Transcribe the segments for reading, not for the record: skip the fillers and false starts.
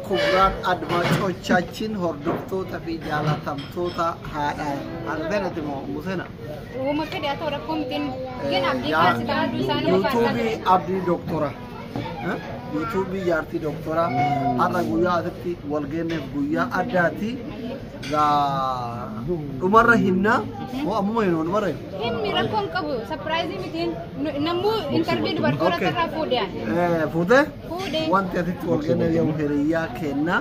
كبرات أدماجوتشاتشين هردوكتوتا في جالاتمتوتا هذا أنا تمو مسنا وما كده أتوركم تين جن عبدي كاسي تانو سانو يوتيوبي عبدي دكتورة يوتيوبي يارتي دكتورة أنا قويا أتتي والجنة قويا أداتي ذا مرة هنا وأمو هنا مرة هن ميراكم كابو سبرايزي متين نمو انترفيو بركورة ترى فوديا فوده وانت أتتي والجنة يوم هريا كنا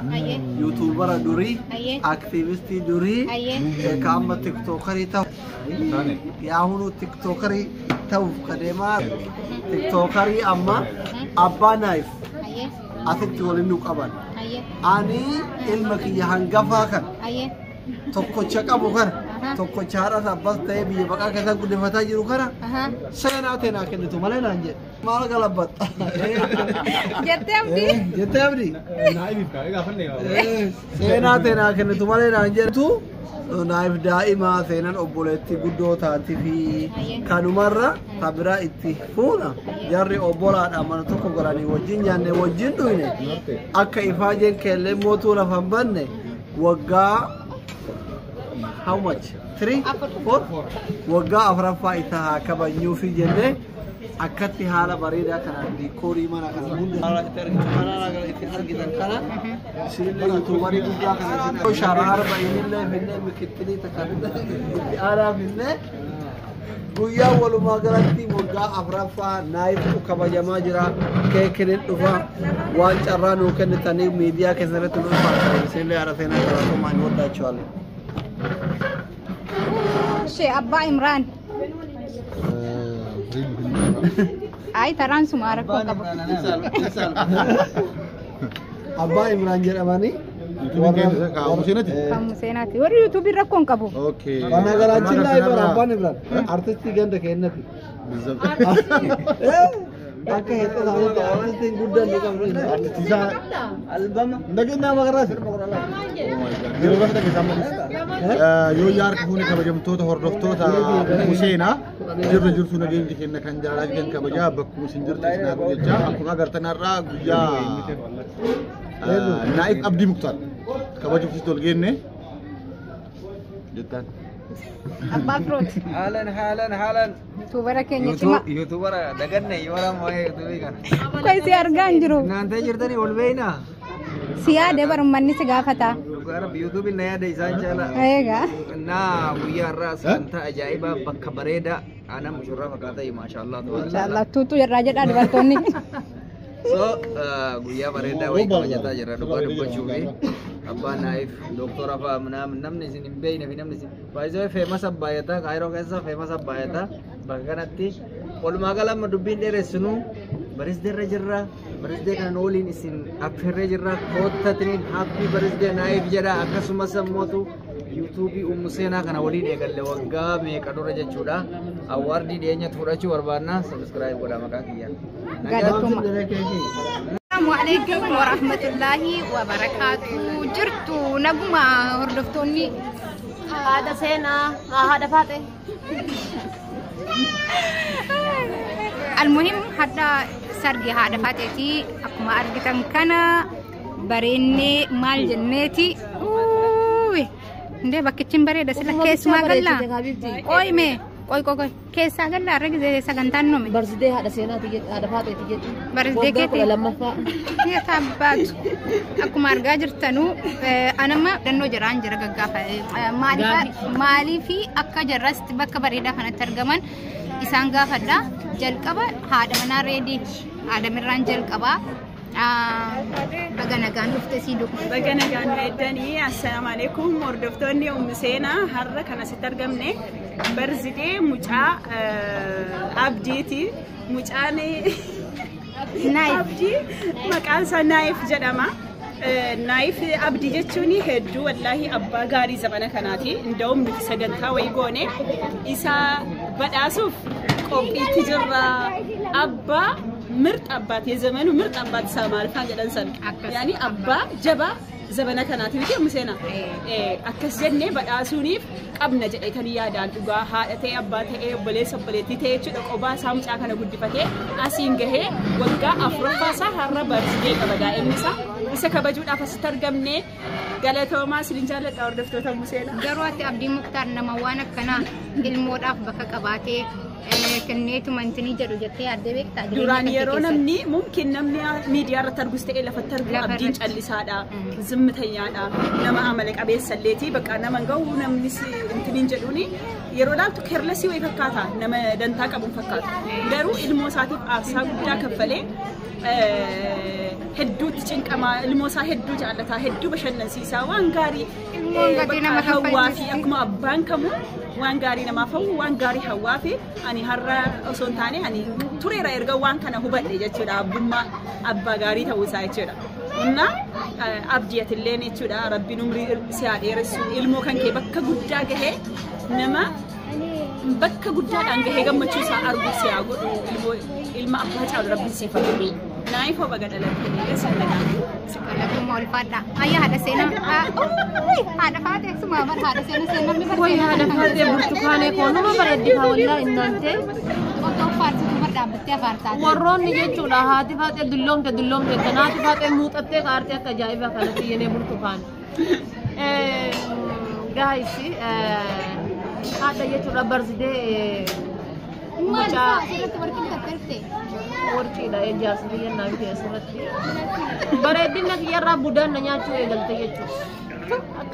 يوتيوبر دوري أكتيفيستي دوري كام تيك توكري تاو يا هونو تيك توكري تاو كديما تيك توكري أما أبا نايف أتتي ولنوك أبان أني علمك يهانغفا كان tokko chaqabu kana tokko chaara sabbas ta'e biyya baqaa keessa guddifataa jiru kana seenaa teenaa kennitu malee naan jedhe maal galabbatta jettee abdii seenaa teenaa kennitu malee naan jedhetu naayif daa'imaa seenan obboleetti guddoo taati fi kanumarra tabiraa itti fuuna jarri obbolaadha mana tokko godhanii wajjin nyaanne wajjin dhuyne akka ifaajeen keellee mootuu lafan banne waggaa how much? 3? 4? Wagga afrafa ita kabanyu fi jenne akatti hala barida kana dikori mana kana hunda hala tergi mana naga iti argidan kana sirille youtuberi gudda kana sin sharar bayinille finne mikitili takabida ala finne guya waluma garanti wagga afrafa naif kabajama jira kekenen dufa wan carranu kenitani media kesaretu dufa sirille arafena ko man wada chwal شيء أبا إمران أي تران سمارك أبا إمران جرماني kamusenati wari youtube rakon kabo okay ana galachin live أبا إمران artist ganda kennati Akka heta sama artistin guddan di kamar ini. Artisa album. Nagin nama keras. Giro kan kita sama. Yo yar kuni kabajam tota hordoftoota Museena jirra jirtu nagin dikenna kan jala kan kabaja bakku sinjir tisna jecha akkuma agartanarra guyya Naif Abdi Mukhtar kabajam fitol genne jettan Abba Fruit. Halan. YouTuber kenya cuma. YouTuber dagan nih orang mau YouTuber kan. Kau si argan jero. Nanti cerita nih olbeina. Sia de baru mani segafata. Sekarang YouTube ini ada desain cala. Ega. Nah, Buya ras kanta ajaiba bakka bareda. Ana musyurah kata ya Masya Allah. Masya Allah tuh ya raja ada bartoni. So, Buya bareda wai kalau jata jera dua cuci. Abba Naif, doktor apa namni sini bay nabi namni sini. Wajah famous abba ya ta, Cairo kaisa famous abba ya ta. Bahkan nanti, kalau magalam madubin dere sunu, baris dere jerra, baris dere kan olin isin akhirnya jerra, kota trin happy baris dere Naif jera, akasuma semua YouTube Museena kana olin egalle wagga me kadora jechuudha. Awardii dhiyeenya fudhachuu barbaadna subscribe godhaa maqaa kiyya. Assalamualaikum warahmatullahi wabarakatuh. Jirtu naguma hordoftonni hada sena hada fate. Almuhim hada sargi hada fateti akuma argitan kana barenne mal jannati. Nde bakicin bare da sila kes magalla. Oi me Koi kesa galla reg de sagantan no me birthday hada sena tiget hada fate tiget birthday kete lamma fa ya tabat aku marga jirtanu anama danno jaran jara gaggafa mali fi akka jarrast bakka barida kana targaman isan gafadda jalqaba hada mana ready hada miran jalqaba baganagaan dhufte siiduu baganagaan weeddanii assalamu alaykum hordoftoonni Museena har'a kana sitti argamne birthday mucaa abdiiti mucaan abdi maqaan isaa Naif jedhama Naif abdi jechuun hedduu wallahi abbaa gaarii zamana kanaati indawum nuti sagantaa wayi goone isa badhaasuuf qophiitti jirra abbaa ምርጥ አባት የዘመኑ ምርጥ አባት ሳማል ፈንገደን ሰን ያኒ አባ ጀባ ዘበነ ከናቲ ቢቴ ሙሴና አከስ ጀኔ በዳሱኒፍ ቀብነ ጀደተን ያዳን ዱጋ ሃደቴ አባቴ በሌሰ በሌቲ ተየቹ ደቆባ ሳምጫ ከነ ጉድፈቴ አሲንገሄ ወጋ አፍሮፋሳ ሀረ በርዝዴ ቀበዳ ኤምሳ isa kabajuudhaaf asitti argamne galatoomaa isin jaalladha hordoftoota Museena. Garuu ati Abdii Muktaar nama waan akkanaa ilmoodhaaf bakka qabaatee kenneetu mantini jedhu jettee yaadde beektaa jireenya duraan yeroo namni mumkin namni miidiyaa irratti argus ta'ee lafatti argu Abdiin callisaadha zimmitayyaadha nama amala qabeessaleeti bakka nama gahu namni intiniin jedhuuni yeroo laaltu keerlesii way fakkaata nama dantaa qabuun fakkaata garuu ilmoo isaatiif aarsaa guddaa kaffalee hedduutti cinqamaa ilmoo isaa hedduu jaallataa hedduu bashannansiisaa waan gaarii hawwaa fi akkuma abbaan kamuu waan gaarii namaaf hawwu waan gaarii hawwaa fi ani har'a osoo hin taane ani tureera erga waan kana hubadhe jechuudha abbummaa abbaa gaarii ta'uu isaa jechuudha. Inna abdiyatillee jechuudha rabbiin umrii si haa dheeressu ilmoo kan kee bakka guddaa gahee nama bakka guddaadhaan gahee gammachuu isaa arguu si haa godhu ilma abbaa caalu rabbiin siif haa godhu. Naif apa gak dalam ini sekarang? Sekarang mau dipada. Ayah ada sena. Ada pada semua ada sena ni. Woi ada pada bertukar ekonomi pada di bawah nanti. Untuk farsi tu berdapat ya farsa. Warron ni je cura hati pada dulung ke tanah pada mutate karya kejayaan kalau dia ni bertukar. Guys ada je cura birthday. Macam saya tu berkita terte. Orci dah ejas dia nak dia surat. Beredin nak dia rabudan nanya cuy galte je cuy.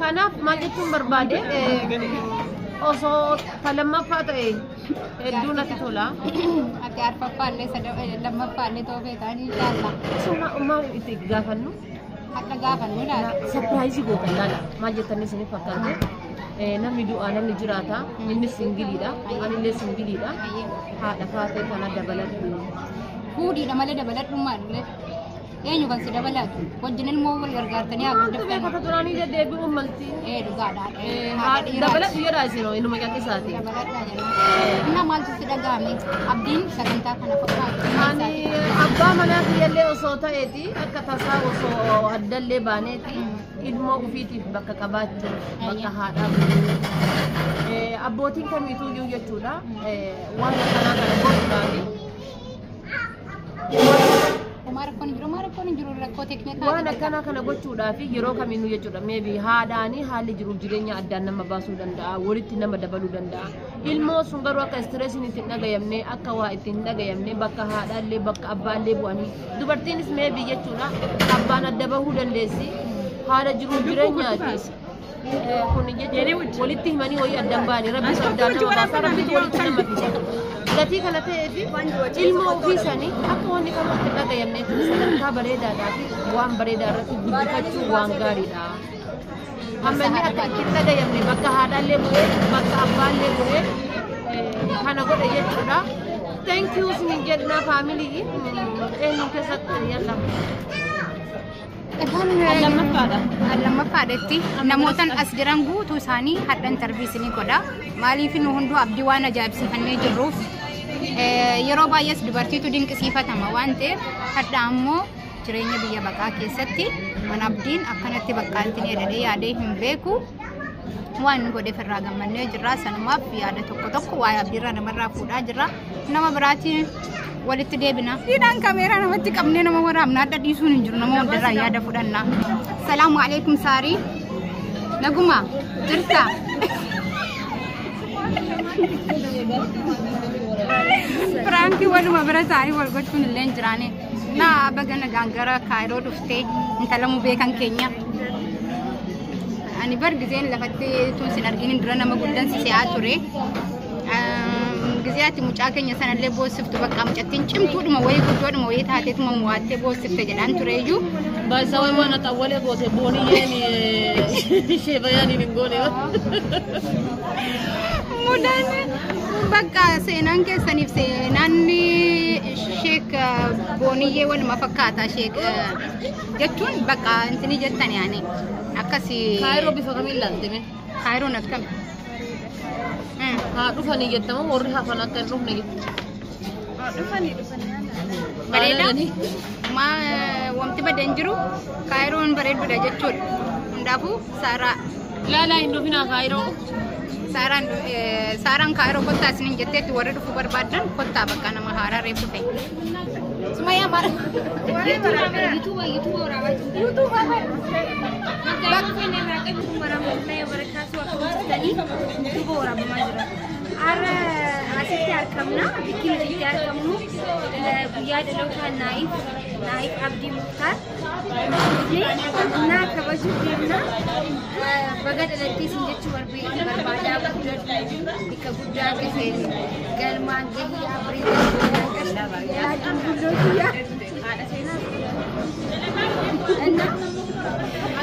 Karena macam tu berbade. Oso kalau apa tu dua nanti thola. Agar apa le sedap lama apa le tu betul ni jalan. Semua umam itu gafan nu. Ada gafan ni dah. Surprise go kan lah. Macam tadi sini fakir. Namni doa namni jirata, ini singgili dah, ini singgili dah. Dapat kana dabalat. Hudi nama le dabalat rumah le. Yang juga sudah dabalat. Wajinan mau bergargar tanya aku dapat. Kata turani je debi malti. Juga dah. Dabalat dia dah sih, ini macam ni sahaja. Dabalat aja. Ina mal tu sudah kami. Abdin sebentar kana fakir. Ani abba mana dia le usota eti, kata saya uso adal le bane ti. Ilmu ufitif bakka kabachu bakka hada abotin kan itu juga jechuudha waan kana godhaani Umar kon jiru rakko teknik waan kana gochuudha fi yeroo kaminu jechuudha maybe haadaani haalli jiru jireenya addaan nama baasuu danda'a walitti nama dabaluu danda'a ilmoo sun garuu akka stress ni itti dhagayamne akka waa itti hin dhagayamne bakka haadhaallee bakka abbaallee bu'anii dubartiinis maybe jechuudha abbaan adda bahuu dandeessi haala jiru jireenyaati kun jechuudha walitti himanii ho'i addaan baanii rabbi soddaan nama baasaa rabbitu walitti nama fisa gatii kana ta'eefi ilmoo ofiisanii akka wanni kamatti dhagayamne kun sadarkaa bareedaadhaa fi waan bareedaa irratti guddifachuu waan gaariidha. Amma inni akka itti dhagayamne bakka haadhaallee bu'ee bakka abbaallee bu'ee kana godhe jechuudha. Thank you sinin jedhna faamilii eenyu keessatti yalla. Lammaffadhatti namootan as jiran guutuu isaanii hadhan tarbiisanii godha. Maaliif nu hunduu abdii waan ajaa'ibsiifannee jirruuf yeroo baay'ees dubartiitu dinqisiifatama waan ta'eef hadha ammoo jireenya biyya baqaa keessatti waan abdiin akkanatti baqqaantiin edadee yaadee hin beeku waan godhe firraa gammannee jirra sanumaaf yaada tokko waa'ee abdiirraa namarraa fuudhaa jirra nama biraatiin walitti deebina. Hidhaan kameeraa namatti qabnee nama waraabnaa adda dhiisuun hin jiru nama hundarraa yaada fudhanna. Salaamu alaikum Saarii. Naguma jirta. Firaanki waluma bira Saarii wal gochuun illee hin jiraane. Naa baga nagaan gara Kaayiroo dhuftee intala mubee kan keenya. Ani bar giseen lafatti tun sin arginin dura nama guddan si si'aa ture. Giziyaati mucaa keenya sanallee boossiftu bakka mucattiin cimtuudhuma wayii guddoodhuma wayii taateetuma muwaattee boossifte jedhaan tureeyyuu. Baay'isawee waan xawwalee goote booniyyeen ishee bayaaniin hin goone. Mudaan bakka seenaan keessaniif seenaan sheek booniyyee waluma fakkaata sheek jechuun bakka intini jettan yaani akkasii. Kaayiroo bifa kamiin laalteme? Kaayiroon akkami? Dhufanii jettamu warri hafan akka hin dhufne jettu. Dhufanii. Bareeda? Wanti badda hin jiru Kaayiroon bareedduudha jechuudha. Hundaafuu Saaraa. Laalaa hin dhufinaa Kaayiroo. Saaraan Kaayiroo kottaa isiniin jetteetti warri dhufuu barbaadan kottaa bakka nama haaraa reefu ta'e. Sumaya mar. YouTube orang. YouTube apa? Bagus ni mereka itu orang mereka suatu tadi YouTube orang bermasalah. Ara asyik kamna, bikin video kamu. Dia adalah kan naif Abdi Mukhtar. Nak kabaju dia bagat nanti sinjat cuma berbada di kebudayan kesini. Galman jadi abri ya dulu dia.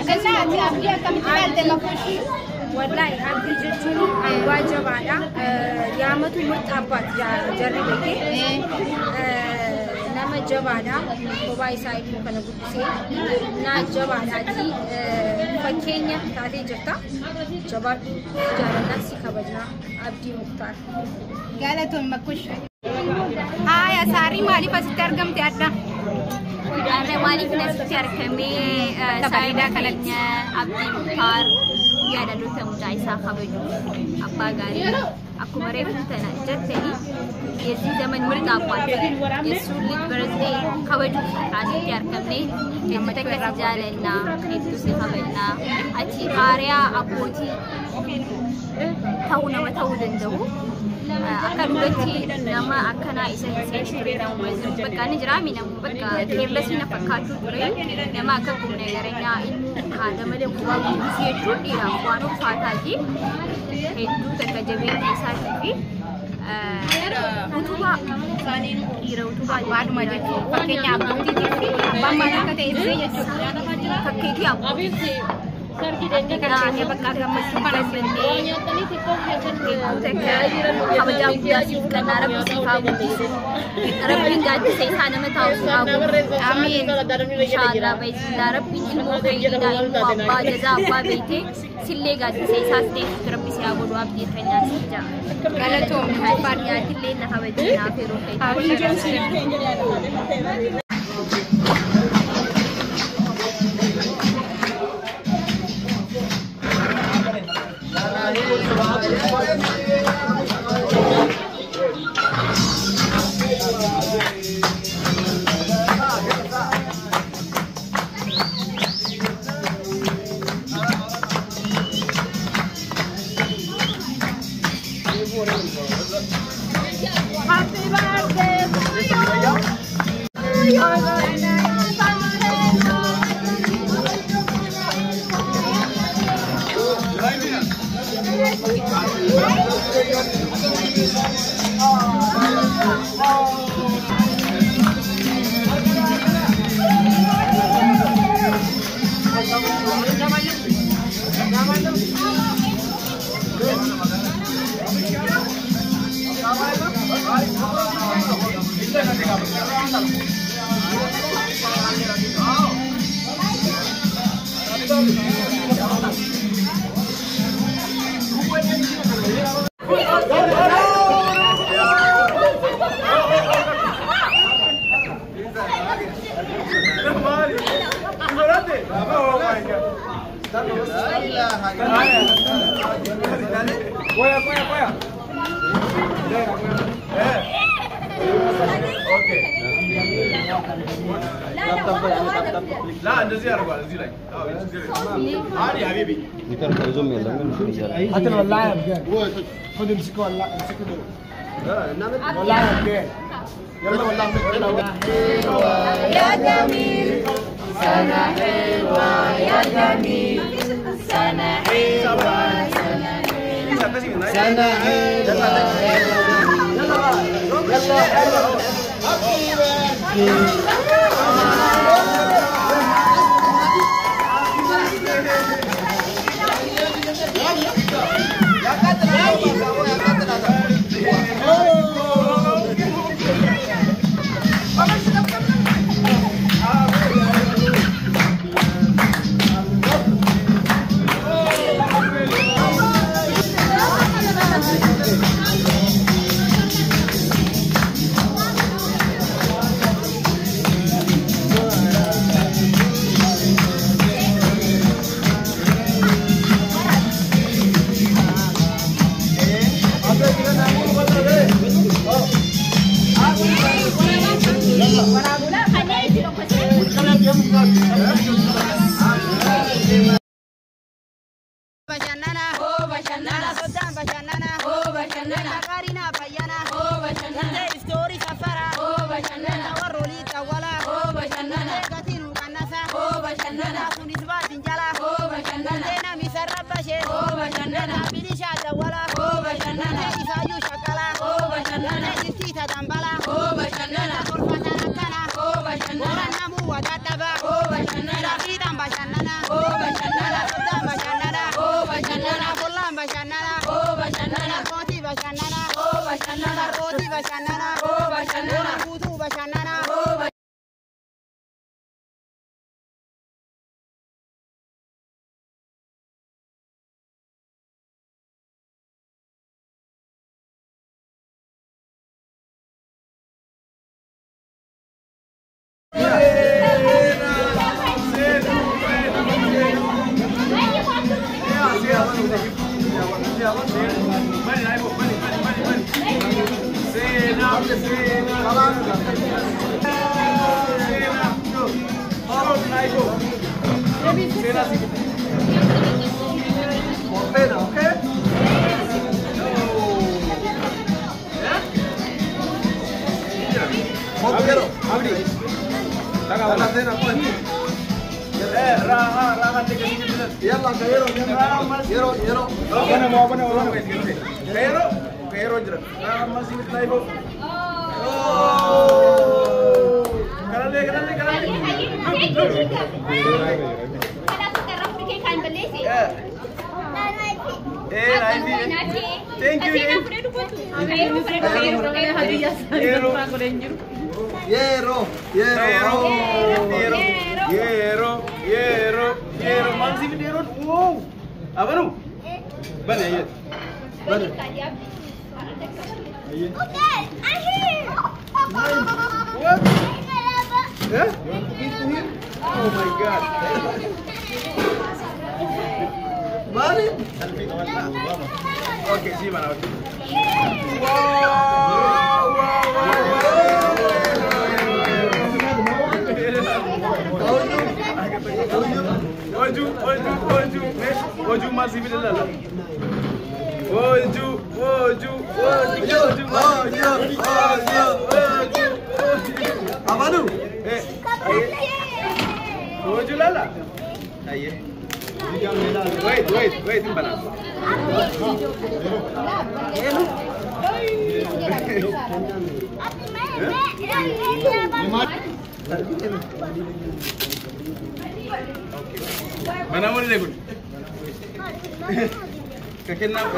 Karena Abdi akan menjual telefon. Wallahi Abdi jujur wajib ada. Yang itu mutabat jadi begini. Nama jabada, kubai saya itu kan aku sih. Na jabada ji pakainya tadi jata. Jabad jalan nasi kabajna Abdi Mukhtar. Galatun makush. Ayah sari mali pasti tergam tiada. Ada mali pasti terkami saya kanaknya Abdi Mukhtar. Dia ada lupa muda Isa kabaju. Apa gari? Aku mereka tanah jadi. Yesi zaman muda apa? Yesus birthday kabaju. Kasih tiar kami. Itu tak jalan na. Itu sih kabajna. Aci karya aku ti. Tahu nama tahu dendahu. Akan berarti nama akan Isa history nama bukan jerami nama bukan careless ni pakai tu boleh nama akan guna negara ini ada macam buat bisnis tu di rampuan fata ji itu terkejut Isa TV utuba ira utuba baru macam pakainya Abdi TV bagaimana kata itu ya pakai dia Abdi kerana berkata masukkan sendiri. Kamu jauh dari kerana Arab sifat Arab hingga saya sana mentahu semua. Amin. Insyaallah baik. Arab ilmu kaidah ilmu apa jaza apa bete silega saya sasne Arab siapa bodoh Abdi kerana saja. Kalau tu hari ya kille nak hawa dia firu kaidah. Happy birthday to you. لا نزير أقول نزير عادي حبيبي نكر كرزوم يلا من هات الولاعة بجد خد امسكوا ولاعة امسكوا دول ولاعة بجد يلا ولاعة يا جميل سنة حلوة يا جميل سنة حلوة سنة حلوة bashannana karina bayana oh bashannana story safara oh bashannana waroli tawala oh bashannana gatinu kanasa oh bashannana kunisba dinjala oh bashannana na misarabashe oh bashannana bilisha tawala oh bashannana isayu shakala oh bashannana tita dambala oh bashannana kurfana kana oh bashannana namu wadadaba oh bashannana bidam bashannana oh bashannana sodam bashannana oh bashannana kullam bashannana oh bashannana koti bashannana oh bashannana koti bashannana oh bashannana kutu bashannana oh Okay, see, man. Oju masih bila lah. Oju. Apa tu? Oju lala. Aye. Wait, mana? Mana mau dilekun? Kakek nak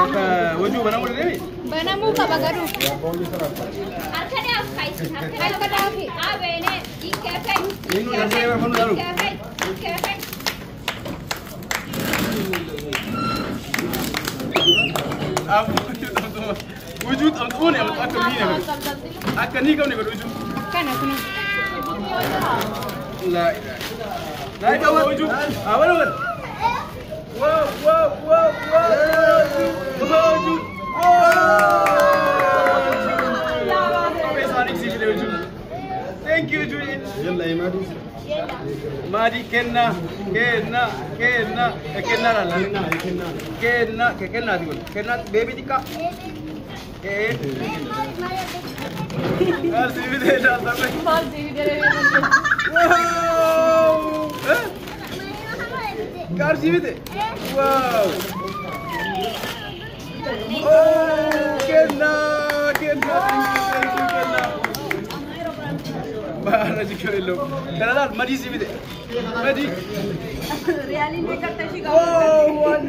wujud mana mau dilekun? Mana mu kabagaru? Arkada afkai. Arkada afi. Abene ikafe. Ini nak saya mana dalu? Ikafe. Wujud ampun ya, akan ni kau ni berwujud. Kan aku ni. Lah, itu wujud. Apa tu? Wow. Wujud. Pesanik sih bila wujud. Thank you Julian. Madi kenna baby dika RCB दे जाता है RCB दे रहे हैं RCB दे wow kenna बाहर जी क्यों लोग करना मरी सी भी दे मरी रियली में करते ही ओ वन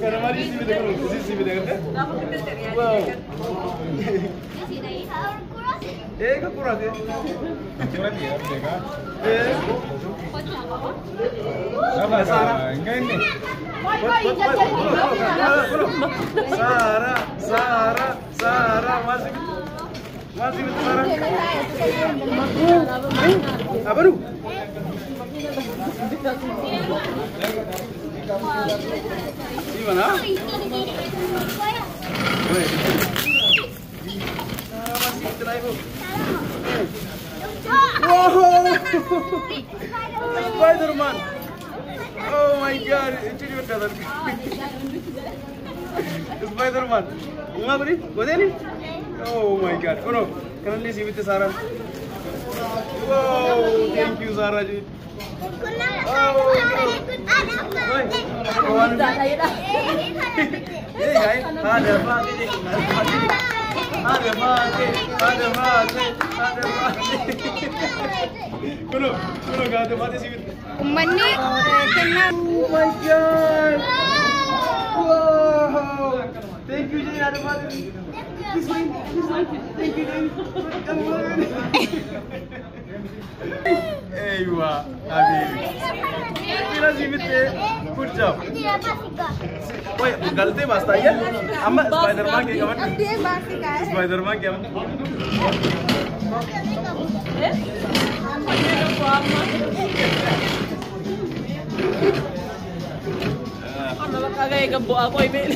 कर मरी सी भी दे करो सी भी दे करते वाओ एक पूरा दे पूरा दिया देगा सारा इंगे सारा masih betul apa lu? Di mana? Masih betul ibu. Wow, Spiderman. Oh my God, itu dia betul. Spider-Man. Uma beri, godeli? Oh my God. Kono, kanalli sibite Sarah. Wow, thank you Sarah ji. Ummanni kennaa. Oh my God! Wow! Thank you, Jay. This way. Thank you, Jay. Come on. Hey, wow. Good job. Wait, galte basta ya? Amma Spider-Man ke kawan? Spider-Man ke kawan? Ano ba kagaya gabo ako, Emil?